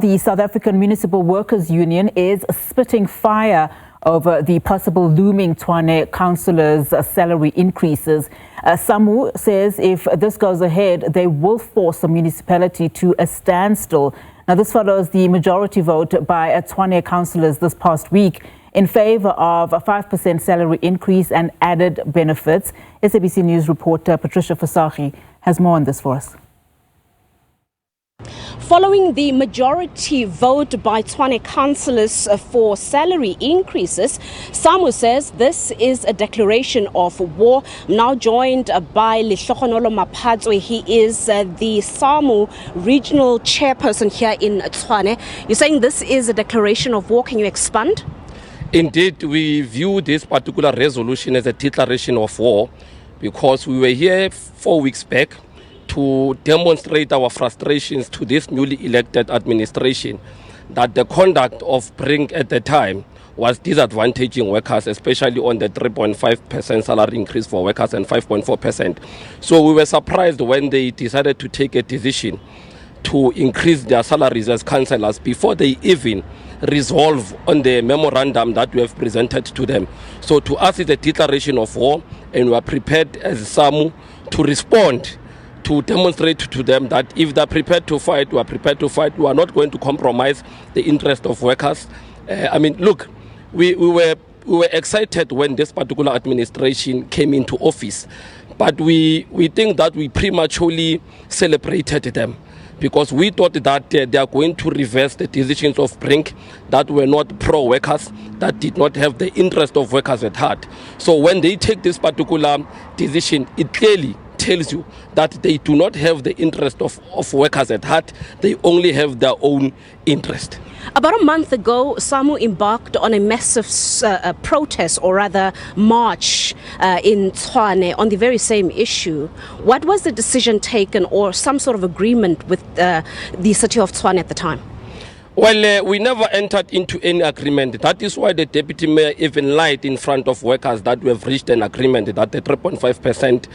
The South African Municipal Workers Union is spitting fire over the possible looming Tshwane councillors' salary increases. SAMWU says if this goes ahead, they will force the municipality to a standstill. Now, this follows the majority vote by Tshwane councillors this past week in favour of a 5% salary increase and added benefits. SABC News reporter Patricia Visagie has more on this for us. Following the majority vote by Tshwane councillors for salary increases, SAMWU says this is a declaration of war. I'm now joined by Lehlohonolo Maphatswe. He is the SAMWU regional chairperson here in Tshwane. You're saying this is a declaration of war. Can you expand? Indeed, we view this particular resolution as a declaration of war because we were here 4 weeks back to demonstrate our frustrations to this newly elected administration that the conduct of Brink at the time was disadvantaging workers, especially on the 3.5% salary increase for workers and 5.4%. So we were surprised when they decided to take a decision to increase their salaries as councillors before they even resolve on the memorandum that we have presented to them. So to us it's a declaration of war, and we are prepared as SAMWU to respond, to demonstrate to them that if they're prepared to fight, we are prepared to fight. We are not going to compromise the interest of workers. Look, we were excited when this particular administration came into office, but we think that we prematurely celebrated them because we thought that they are going to reverse the decisions of Brink that were not pro-workers, that did not have the interest of workers at heart. So when they take this particular decision, it clearly tells you that they do not have the interest of workers at heart. They only have their own interest. About a month ago, SAMWU embarked on a massive protest, or rather march, in Tshwane on the very same issue. What was the decision taken, or some sort of agreement with the city of Tshwane at the time? Well, we never entered into any agreement. That is why the deputy mayor even lied in front of workers that we have reached an agreement that the 3.5%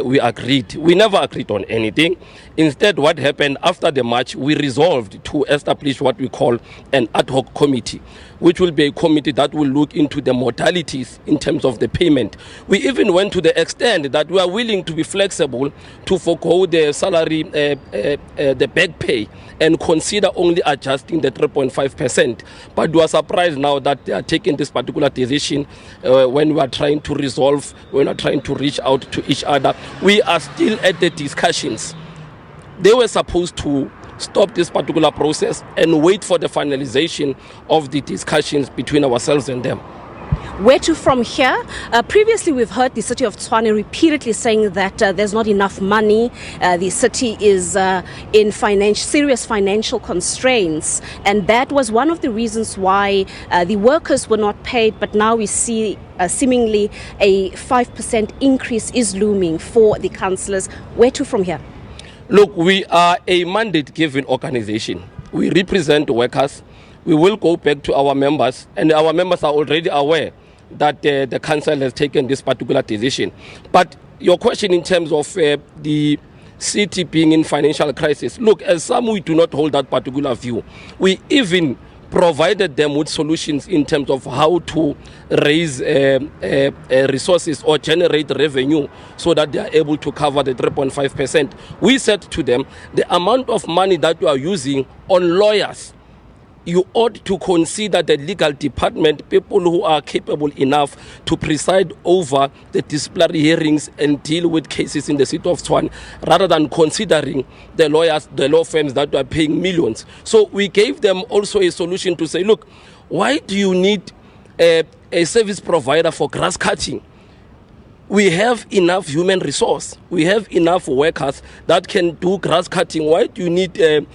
we agreed. We never agreed on anything. Instead, what happened after the march, we resolved to establish what we call an ad hoc committee, which will be a committee that will look into the modalities in terms of the payment. We even went to the extent that we are willing to be flexible to forego the salary, the back pay, and consider only adjusting the 3.5%. But we are surprised now that they are taking this particular decision when we are trying to resolve, when we are trying to reach out to each other. We are still at the discussions. They were supposed to stop this particular process and wait for the finalization of the discussions between ourselves and them. Where to from here? Previously, we've heard the city of Tshwane repeatedly saying that there's not enough money. The city is in serious financial constraints. And that was one of the reasons why the workers were not paid. But now we see seemingly a 5% increase is looming for the councillors. Where to from here? Look, we are a mandate-given organization. We represent workers. We will go back to our members, and our members are already aware that the council has taken this particular decision. But your question in terms of the city being in financial crisis, look, as SAMWU, we do not hold that particular view. We even provided them with solutions in terms of how to raise resources or generate revenue so that they are able to cover the 3.5%. We said to them, the amount of money that you are using on lawyers, you ought to consider the legal department, people who are capable enough to preside over the disciplinary hearings and deal with cases in the city of Tshwane, rather than considering the lawyers, the law firms that are paying millions. So we gave them also a solution to say, look, why do you need a service provider for grass cutting? We have enough human resource. We have enough workers that can do grass cutting. Why do you need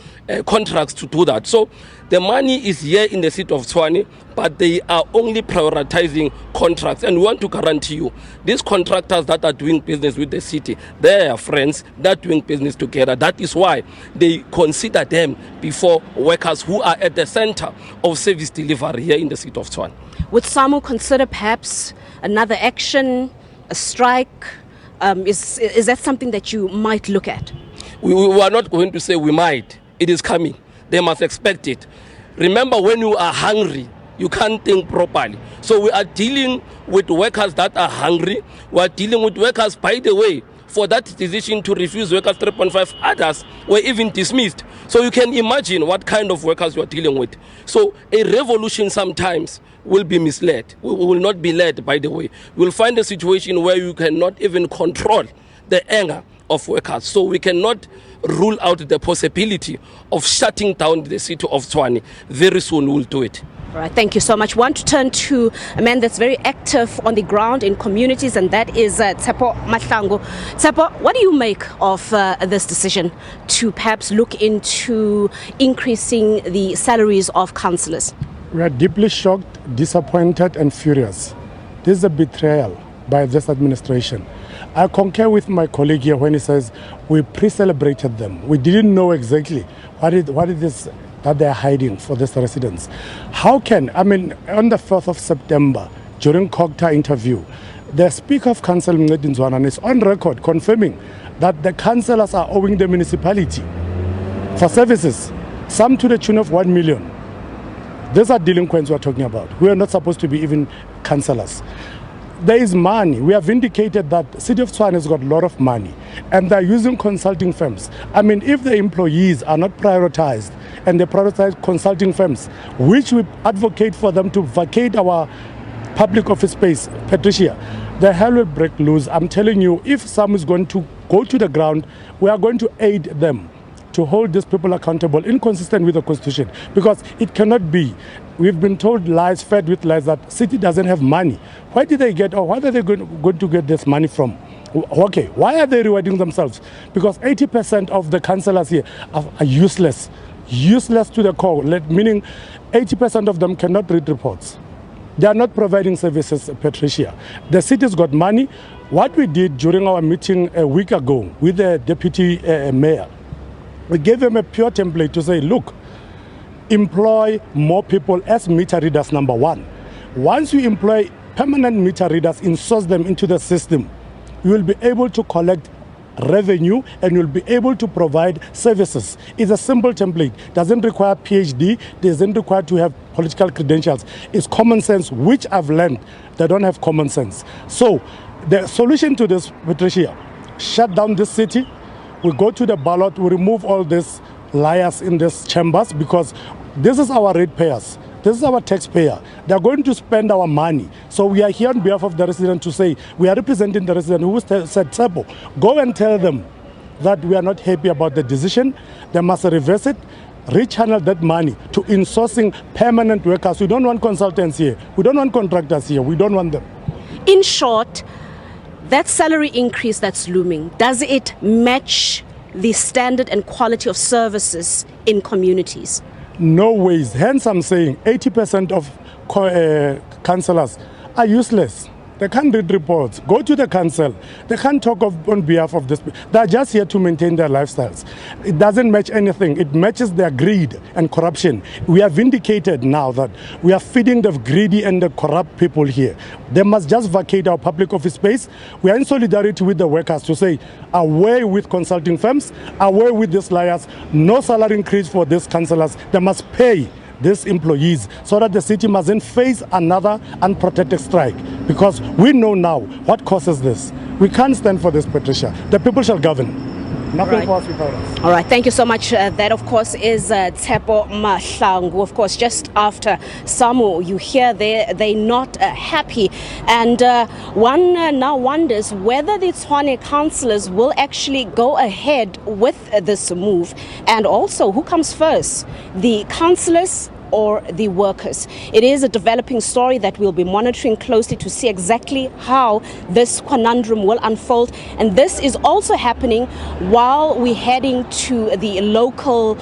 contracts to do that? So the money is here in the city of Tshwane, but they are only prioritizing contracts. And we want to guarantee you, these contractors that are doing business with the city, they are friends, they're doing business together. That is why they consider them before workers who are at the center of service delivery here in the city of Tshwane. Would SAMWU consider perhaps another action, a strike? Is that something that you might look at? We are not going to say we might. It is coming. they must expect it. Remember, when you are hungry, you can't think properly. So we are dealing with workers that are hungry. We are dealing with workers, by the way, for that decision to refuse workers 3.5, others were even dismissed. So you can imagine what kind of workers you are dealing with. So a revolution sometimes will be misled. We will not be led, by the way. We'll find a situation where you cannot even control the anger of workers. So we cannot rule out the possibility of shutting down the city of Tshwane. Very soon we'll do it. All right, thank you so much. I want to turn to a man that's very active on the ground in communities, and that is Tsepo Mahlangu. Tsepo, what do you make of this decision to perhaps look into increasing the salaries of councillors? We are deeply shocked, disappointed and furious. This is a betrayal by this administration. I concur with my colleague here when he says we pre-celebrated them. We didn't know exactly what it is that they're hiding for these residents. How can, on the 4th of September, during COGTA interview, the Speaker of Council, Tshwane, is on record confirming that the councillors are owing the municipality for services, some to the tune of 1 million. These are delinquents we're talking about. We are not supposed to be even councillors. There is money. We have indicated that the City of Tshwane has got a lot of money and they're using consulting firms. If the employees are not prioritized and they prioritize consulting firms, which we advocate for them to vacate our public office space, Patricia, the hell will break loose. I'm telling you, if some is going to go to the ground, we are going to aid them to hold these people accountable, inconsistent with the Constitution, because it cannot be. We've been told lies, fed with lies, that city doesn't have money. Where did they get, or where are they going to get this money from? Okay, why are they rewarding themselves? Because 80% of the councillors here are useless to the core, meaning 80% of them cannot read reports. They are not providing services, Patricia. The city's got money. What we did during our meeting a week ago with the deputy mayor, we gave them a pure template to say, look, employ more people as meter readers, number one. Once you employ permanent meter readers and source them into the system, you will be able to collect revenue and you'll be able to provide services. It's a simple template. Doesn't require PhD, doesn't require to have political credentials. It's common sense, which I've learned they don't have common sense. So the solution to this, Patricia, shut down this city. We go to the ballot, we remove all these liars in these chambers, because this is our ratepayers, this is our taxpayer. They're going to spend our money. So we are here on behalf of the resident to say, we are representing the resident who said, Tsepo, go and tell them that we are not happy about the decision. They must reverse it, rechannel that money to insourcing permanent workers. We don't want consultants here. We don't want contractors here. We don't want them. In short, that salary increase that's looming, does it match the standard and quality of services in communities? No ways. Hence I'm saying 80% of councillors are useless. They can't read reports. Go to the council. They can't talk on behalf of this. They're just here to maintain their lifestyles. It doesn't match anything. It matches their greed and corruption. We have vindicated now that we are feeding the greedy and the corrupt people here. They must just vacate our public office space. We are in solidarity with the workers to say, away with consulting firms, away with these liars, no salary increase for these councillors. They must pay these employees so that the city mustn't face another unprotected strike, because we know now what causes this. We can't stand for this, Patricia. The people shall govern. Nothing for us without us. All right, thank you so much. That, of course, is Tsepo Mahlangu. Of course, just after SAMWU, you hear they're not happy. And one now wonders whether the Tshwane councillors will actually go ahead with this move. And also, who comes first, the councillors or the workers? It is a developing story that we'll be monitoring closely to see exactly how this conundrum will unfold. And this is also happening while we're heading to the local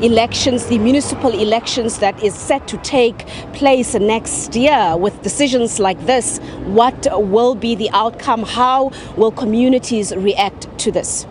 elections, the municipal elections that is set to take place next year. With decisions like this, what will be the outcome? How will communities react to this?